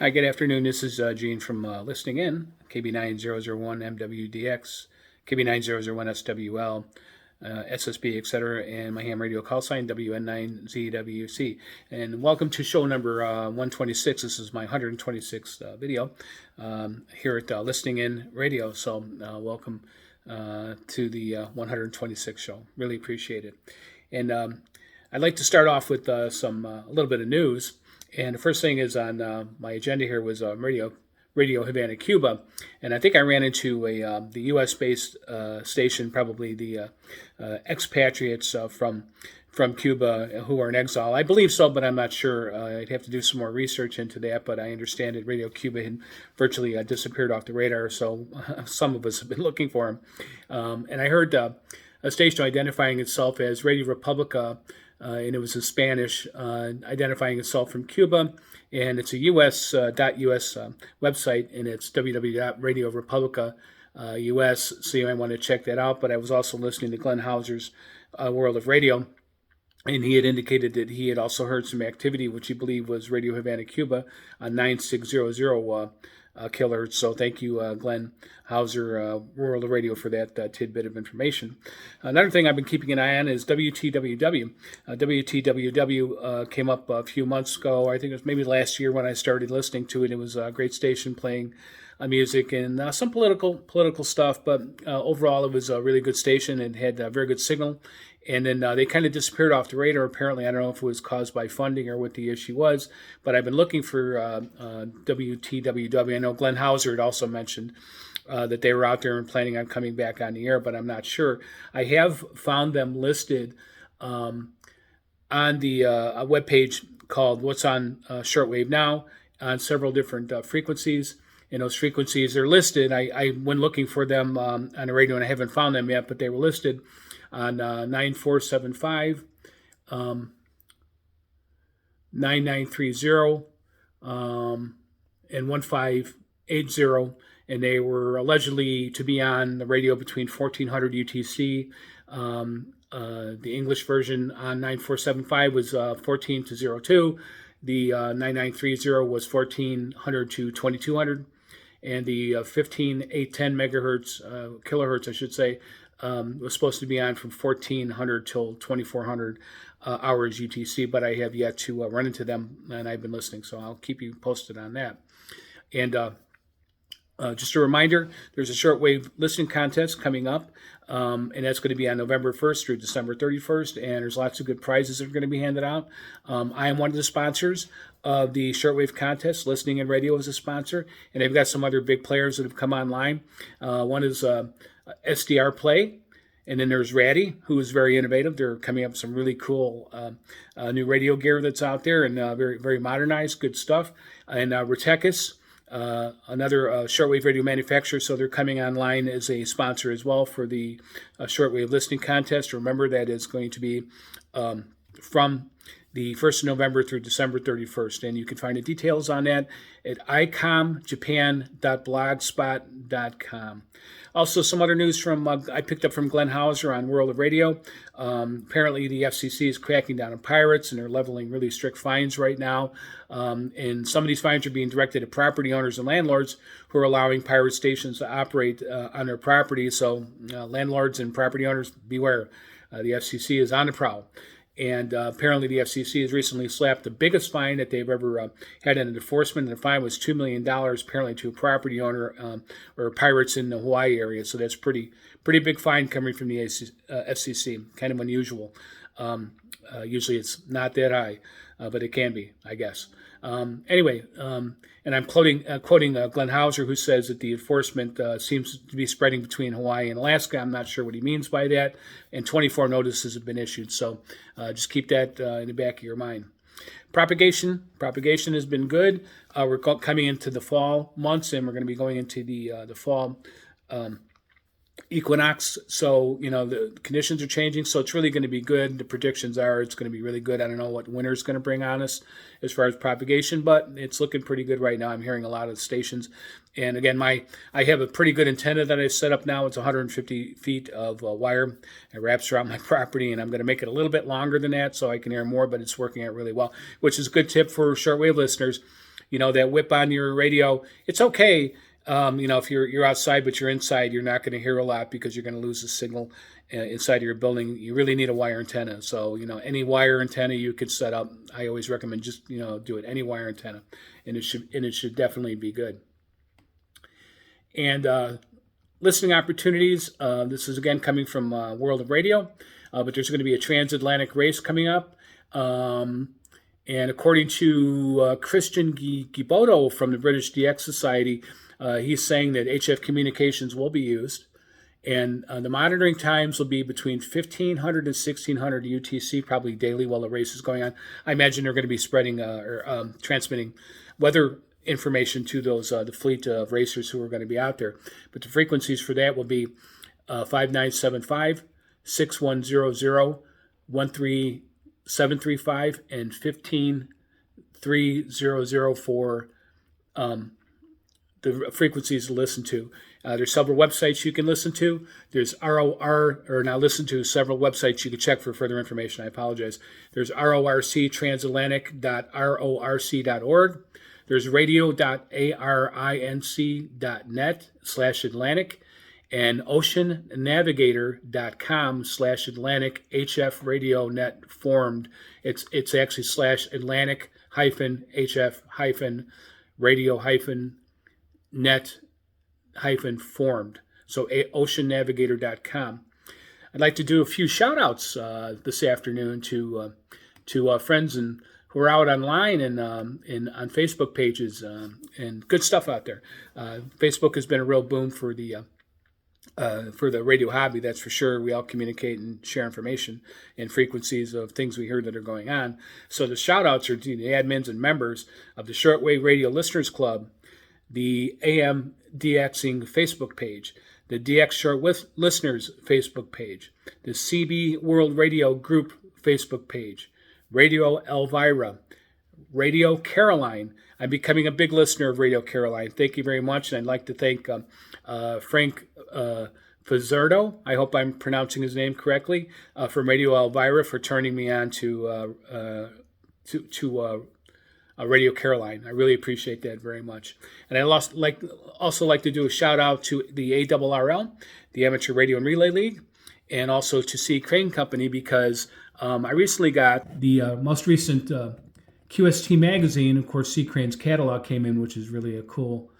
Hi, good afternoon. This is Gene from Listening In, KB9001 MWDX, KB9001 SWL, SSB, etc., and my ham radio call sign WN9ZWC. And welcome to show number 126. This is my 126th video here at Listening In Radio. So welcome to the 126th show. Really appreciate it. And I'd like to start off with a little bit of news. And the first thing is on my agenda here was Radio Havana, Cuba, and I think I ran into the U.S.-based station, probably the expatriates from Cuba who are in exile. I believe so, but I'm not sure. I'd have to do some more research into that. But I understand that Radio Cuba had virtually disappeared off the radar, so some of us have been looking for him. And I heard a station identifying itself as Radio Republica. And it was in Spanish, identifying itself from Cuba, and it's a US website, and it's www.radiorepublica.us, so you might want to check that out. But I was also listening to Glenn Hauser's World of Radio, and he had indicated that he had also heard some activity, which he believed was Radio Havana, Cuba, on 9600 kilohertz. So thank you, Glenn Hauser, World of Radio, for that tidbit of information. Another thing I've been keeping an eye on is WTWW. WTWW came up a few months ago. I think it was maybe last year when I started listening to it. It was a great station playing music and some political stuff, but overall it was a really good station and had a very good signal. And then they kind of disappeared off the radar. Apparently, I don't know if it was caused by funding or what the issue was, but I've been looking for WTWW. I know Glenn Hauser had also mentioned that they were out there and planning on coming back on the air, but I'm not sure. I have found them listed on the webpage called What's on Shortwave Now on several different frequencies. And those frequencies are listed. I went looking for them on the radio, and I haven't found them yet, but they were listed on 9475, 9930, and 1580, and they were allegedly to be on the radio between 1400 UTC. The English version on 9475 was 14 to 02. The 9930 was 1400 to 2200. And the 15810 megahertz, kilohertz, I should say, was supposed to be on from 1400 till 2400 hours UTC, but I have yet to run into them, and I've been listening, so I'll keep you posted on that. And just a reminder, there's a shortwave listening contest coming up, and that's going to be on November 1st through December 31st, and there's lots of good prizes that are going to be handed out. I am one of the sponsors of the shortwave contest. Listening in Radio is a sponsor, and they've got some other big players that have come online. One is SDR Play, and then there's Ratty, who is very innovative. They're coming up with some really cool new radio gear that's out there, and very, very modernized, good stuff. And Retekis, another shortwave radio manufacturer, so they're coming online as a sponsor as well for the shortwave listening contest. Remember, that is going to be from the 1st of November through December 31st, and you can find the details on that at icomjapan.blogspot.com. Also, some other news from I picked up from Glenn Hauser on World of Radio. Apparently, the FCC is cracking down on pirates, and they're leveling really strict fines right now. And some of these fines are being directed at property owners and landlords who are allowing pirate stations to operate on their property. So, landlords and property owners, beware. The FCC is on the prowl. And apparently the FCC has recently slapped the biggest fine that they've ever had in enforcement. And the fine was $2 million, apparently, to a property owner or pirates in the Hawaii area. So that's pretty big fine coming from the FCC. Kind of unusual. Usually it's not that high, but it can be, I guess. Anyway, and I'm quoting Glenn Hauser, who says that the enforcement seems to be spreading between Hawaii and Alaska. I'm not sure what he means by that. And 24 notices have been issued. So just keep that in the back of your mind. Propagation has been good. We're coming into the fall months, and we're going to be going into the fall equinox, so the conditions are changing, so it's really going to be good. The predictions are it's going to be really good. I don't know what winter's going to bring on us as far as propagation, but it's looking pretty good right now. I'm hearing a lot of stations, and again, I have a pretty good antenna that I set up now. It's 150 feet of wire. It wraps around my property, and I'm going to make it a little bit longer than that so I can hear more, but it's working out really well, which is a good tip for shortwave listeners. that whip on your radio. It's okay. If you're outside but you're inside, you're not going to hear a lot because you're going to lose the signal inside of your building. You really need a wire antenna. So any wire antenna you could set up. I always recommend just do it, any wire antenna, and it should definitely be good. And listening opportunities. This is again coming from World of Radio, but there's going to be a transatlantic race coming up. And according to Christian Giboto from the British DX Society, he's saying that HF communications will be used, and the monitoring times will be between 1500 and 1600 UTC, probably daily while the race is going on. I imagine they're going to be spreading or transmitting weather information to those the fleet of racers who are going to be out there. But the frequencies for that will be 5975, 6100, 13735, and 15300 for the frequencies to listen to. There's several websites you can listen to. There's several websites you can check for further information. I apologize. There's rorctransatlantic.rorc.org. There's radio.arinc.net/Atlantic and oceannavigator.com/Atlantic HF radio net formed. It's actually /Atlantic HF radio net formed. So oceannavigator.com. I'd like to do a few shout outs this afternoon to friends who are out online and on Facebook pages and good stuff out there. Facebook has been a real boom for the radio hobby, that's for sure. We all communicate and share information and frequencies of things we hear that are going on. So the shout outs are to the admins and members of the Shortwave Radio Listeners Club, the AM dxing Facebook page, the DX Short Listeners Facebook page, the CB World Radio Group Facebook page, Radio Elvira, Radio Caroline. I'm becoming a big listener of Radio Caroline. Thank you very much. And I'd like to thank Frank Pizzardo, I hope I'm pronouncing his name correctly, from Radio Elvira for turning me on to Radio Caroline. I really appreciate that very much. And I also like to do a shout out to the ARRL, the Amateur Radio and Relay League, and also to C. Crane Company, because I recently got the most recent QST magazine. Of course, C. Crane's catalog came in, which is really a cool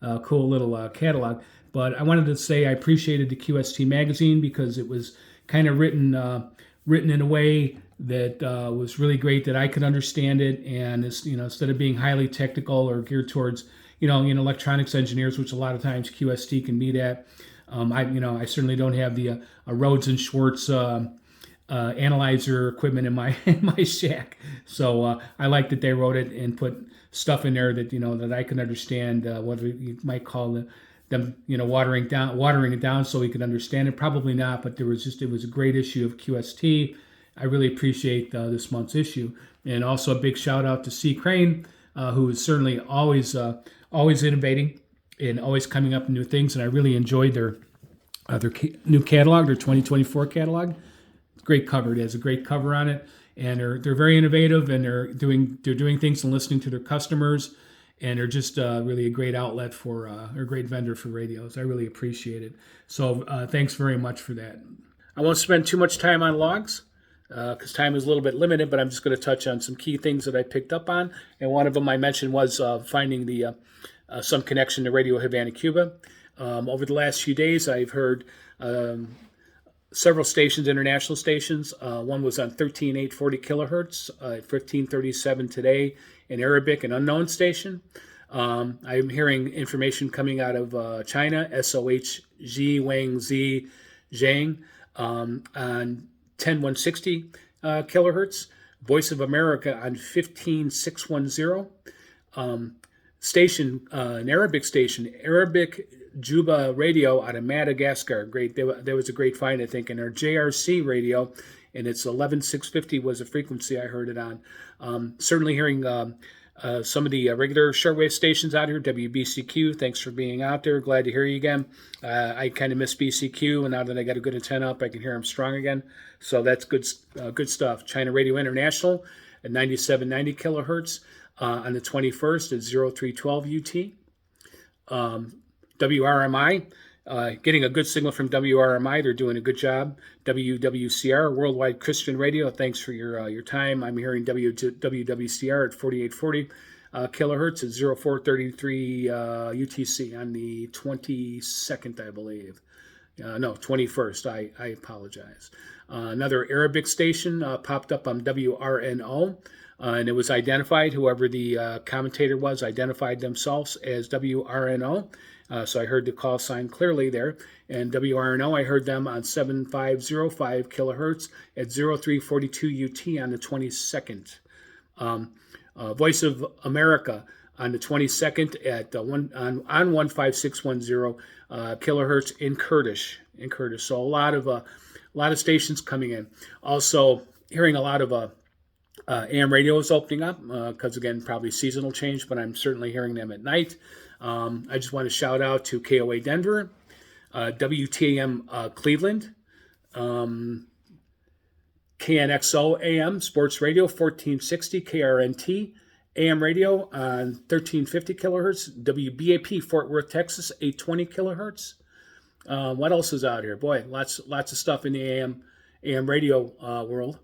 little catalog. But I wanted to say I appreciated the QST magazine because it was kind of written in a way that was really great, that I could understand it, and instead of being highly technical or geared towards electronics engineers, which a lot of times QST can be that. I certainly don't have the Rhodes and Schwartz analyzer equipment in my shack, so I like that they wrote it and put stuff in there that that I can understand. What you might call them watering it down so we could understand it. Probably not, but it was a great issue of QST. I really appreciate this month's issue, and also a big shout out to C. Crane, who is certainly always innovating and always coming up with new things. And I really enjoyed their new catalog, their 2024 catalog. It's a great cover. It has a great cover on it, and they're very innovative, and they're doing things and listening to their customers, and they're just really a great outlet for or a great vendor for radios. I really appreciate it. So thanks very much for that. I won't spend too much time on logs, because time is a little bit limited, but I'm just going to touch on some key things that I picked up on. And one of them I mentioned was finding the some connection to Radio Havana, Cuba. Over the last few days, I've heard several stations, international stations. One was on 13,840 kilohertz at 1537 today, an Arabic and unknown station. I'm hearing information coming out of China, SOHZ Wang Z Zhang, on 10160 kilohertz, Voice of America on 15610, station, an Arabic station, Arabic Juba Radio out of Madagascar. Great, there was a great find, I think, in our JRC radio, and it's 11650 was a frequency I heard it on. Certainly hearing some of the regular shortwave stations out here. WBCQ, thanks for being out there. Glad to hear you again. I kind of miss BCQ, and now that I got a good antenna up, I can hear them strong again. So that's good stuff. China Radio International at 9790 kilohertz. on the 21st at 0312 UT. WRMI, getting a good signal from WRMI. They're doing a good job. WWCR, Worldwide Christian Radio, thanks for your time. I'm hearing WWCR at 4840 kilohertz at 0433 UTC on the 22nd, I believe. No, 21st. I apologize. Another Arabic station popped up on WRNO. And it was identified, whoever the commentator was, identified themselves as WRNO. So I heard the call sign clearly there. And WRNO, I heard them on 7505 kilohertz at 0342 UT on the 22nd. Voice of America on the 22nd at on 15610 kilohertz in Kurdish. So a lot of stations coming in. Also hearing a lot of AM radio is opening up because, again, probably seasonal change, but I'm certainly hearing them at night. I just want to shout out to KOA Denver, WTAM Cleveland, KNXO AM Sports Radio 1460, KRNT AM radio on 1350 kilohertz, WBAP Fort Worth, Texas 820 kilohertz. What else is out here? Boy, lots of stuff in the AM radio world.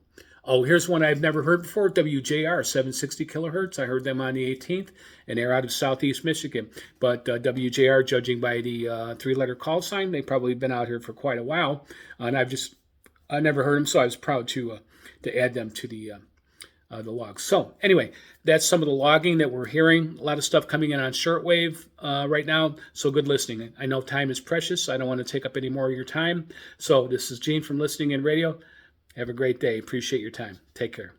Oh, here's one I've never heard before, WJR, 760 kilohertz. I heard them on the 18th, and they're out of southeast Michigan. But WJR, judging by the three-letter call sign, they've probably been out here for quite a while. And I never heard them, so I was proud to add them to the logs. So anyway, that's some of the logging that we're hearing. A lot of stuff coming in on shortwave right now, so good listening. I know time is precious. I don't want to take up any more of your time. So this is Gene from Listening in Radio. Have a great day. Appreciate your time. Take care.